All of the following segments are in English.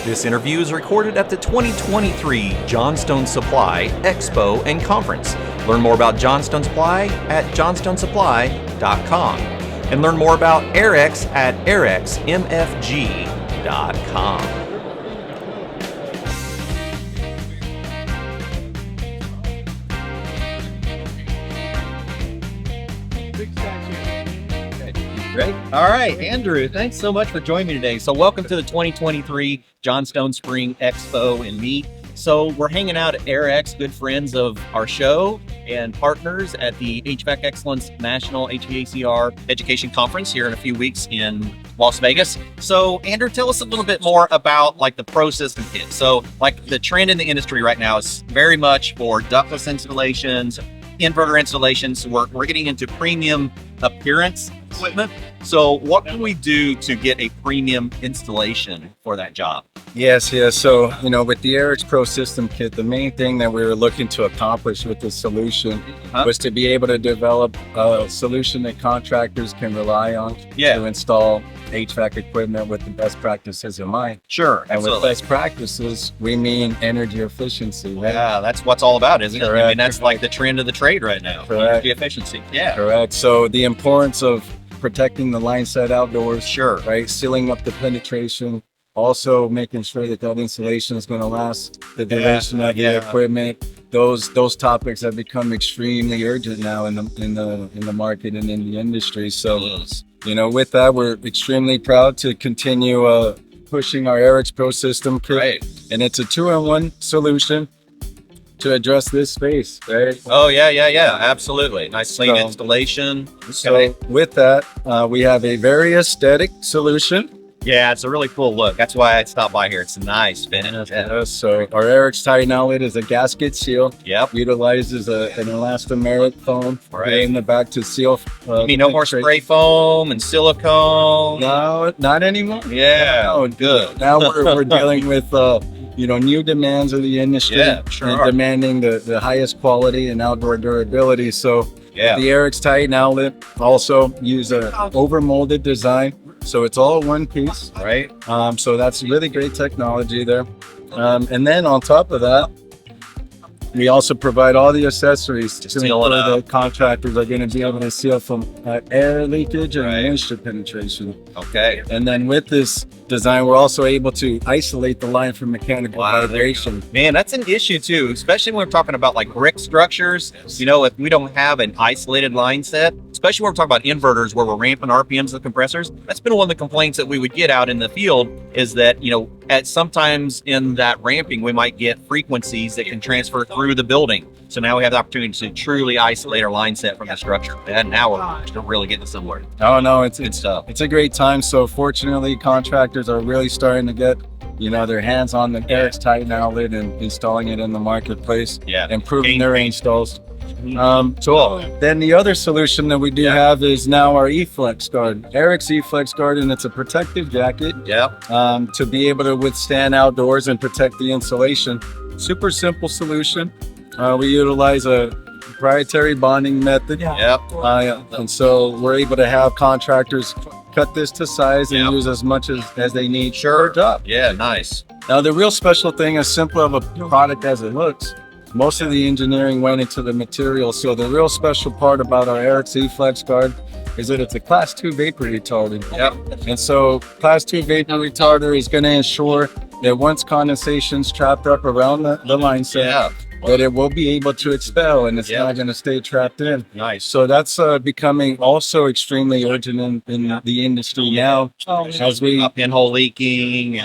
This interview is recorded at the 2023 Johnstone Supply Expo and Conference. Learn more about Johnstone Supply at johnstonesupply.com and learn more about Airex at airexmfg.com. Great. All right, Andrew, thanks so much for joining me today. So welcome to the 2023 Johnstone Spring Expo and Meet. So we're hanging out at Airex, good friends of our show and partners at the HVAC Excellence National HVACR Education Conference here in a few weeks in Las Vegas. So Andrew, tell us a little bit more about like the Pro System Kit. So like the trend in the industry right now is very much for ductless installations, inverter installations. We're getting into premium appearance equipment. So what can we do to get a premium installation for that job? Yes. So, with the Airex Pro System Kit, the main thing that we were looking to accomplish with this solution was to be able to develop a solution that contractors can rely on to install HVAC equipment with the best practices in mind. Sure. And with best practices, we mean energy efficiency. Right? Yeah, that's what's all about, isn't it? Correct. I mean, that's like the trend of the trade right now. Correct. Energy efficiency. Yeah. Correct. So the importance of protecting the line set outdoors. Sure. Right. Sealing up the penetration. Also making sure that insulation is going to last the duration of the equipment. Those topics have become extremely urgent now in the market and in the industry. So, with that, we're extremely proud to continue pushing our Airex Pro System Kit. Right. And it's a 2-in-1 solution to address this space, right? Oh, yeah. Absolutely. Nice clean installation. So with that, we have a very aesthetic solution. Yeah, it's a really cool look. That's why I stopped by here. It's a nice finish. So our Airex Titan outlet is a gasket seal. Yep. Utilizes an elastomeric foam in the back to seal. You mean no more spray foam and silicone? No, not anymore. Yeah. No, good. Now we're dealing with new demands of the industry. Yeah, sure. And demanding the highest quality and outdoor durability. So the Airex Titan outlet also use a overmolded design. So it's all one piece, right? So that's really great technology there. And then on top of that, we also provide all the accessories to ensure that contractors are going to be able to seal from air leakage and moisture penetration. Okay. And then with this design, we're also able to isolate the line from mechanical vibration. Man, that's an issue too, especially when we're talking about like brick structures. If we don't have an isolated line set, especially when we're talking about inverters where we're ramping RPMs of the compressors, that's been one of the complaints that we would get out in the field is that, at sometimes in that ramping, we might get frequencies that can transfer through the building. So now we have the opportunity to truly isolate our line set from the structure. And now we're really getting somewhere. Oh no, it's a great time. So fortunately, contractors are really starting to get their hands on the Airex Titan outlet and installing it in the marketplace. Improving their installs. Then the other solution that we do have is now our eFlex Guard, Airex eFlex Guard, and it's a protective jacket. To be able to withstand outdoors and protect the insulation. Super simple solution. We utilize a proprietary bonding method. And so we're able to have contractors cut this to size and use as much as they need per job. Yeah, nice. Now the real special thing, as simple of a product as it looks, most of the engineering went into the material. So the real special part about our Airex eFlex Guard is that it's a Class 2 vapor retardant. And so Class 2 vapor retarder is going to ensure that once condensation's trapped up around the line set, that it will be able to expel and it's not going to stay trapped in. Nice. So that's becoming also extremely urgent in the industry now. As we pinhole leaking,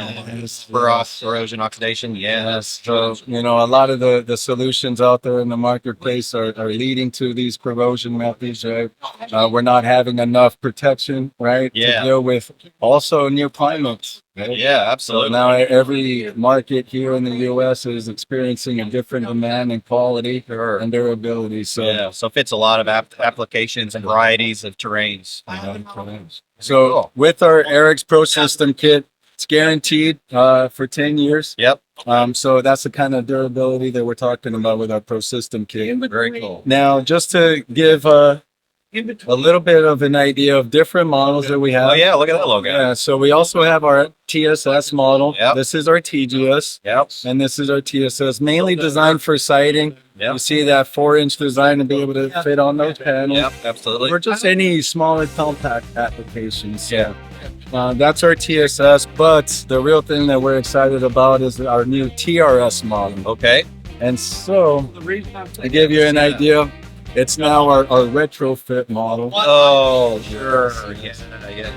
corrosion oxidation. So a lot of the solutions out there in the marketplace are leading to these corrosion methods. Right? We're not having enough protection, right, to deal with also new climates. Right? Yeah, absolutely. So now every market here in the U.S. is experiencing a different demand and quality and durability. So so fits a lot of applications and varieties of terrains. So with our Airex Pro System Kit, it's guaranteed for 10 years. So that's the kind of durability that we're talking about with our Pro System Kit. Very cool. Now, just to give a little bit of an idea of different models that we have. Oh yeah, look at that logo. Yeah, so we also have our TSS model. Yep. This is our TGS. Yep. And this is our TSS, mainly designed for siding. Yep. You see that 4-inch design to be able to fit on those panels. Yep, absolutely. Or just any smaller compact applications. Yeah. That's our TSS, but the real thing that we're excited about is our new TRS model. Okay. And so, to give you an idea, it's now our retrofit model. Oh, sure. Yeah.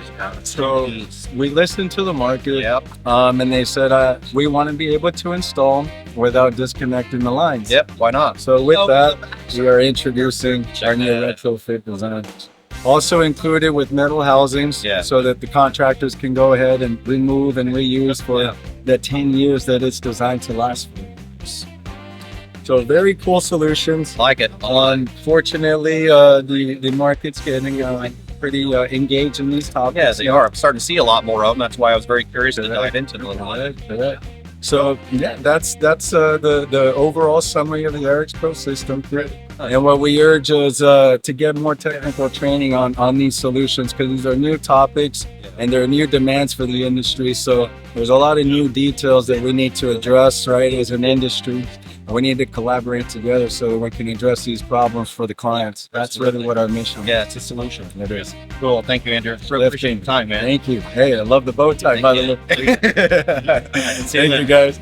So we listened to the market, Yep. and they said we want to be able to install without disconnecting the lines. Yep. Why not? So with that, we are introducing our new retrofit design. Also included with metal housings, Yeah. so that the contractors can go ahead and remove and reuse for the 10 years that it's designed to last for. So very cool solutions. Like it. Unfortunately, the market's getting pretty engaged in these topics. Yeah, they are. I'm starting to see a lot more of them. That's why I was very curious to dive into them a little bit. Correct. So yeah, that's the overall summary of the Airex Pro system. And what we urge is to get more technical training on these solutions, because these are new topics and there are new demands for the industry. So there's a lot of new details that we need to address, right, as an industry. We need to collaborate together so we can address these problems for the clients. That's really what our mission is. Yeah, it's a solution. It is. Cool. Thank you, Andrew. Really appreciate your time, man. Thank you. Hey, I love the bow tie, by the way. See you Thank you, guys.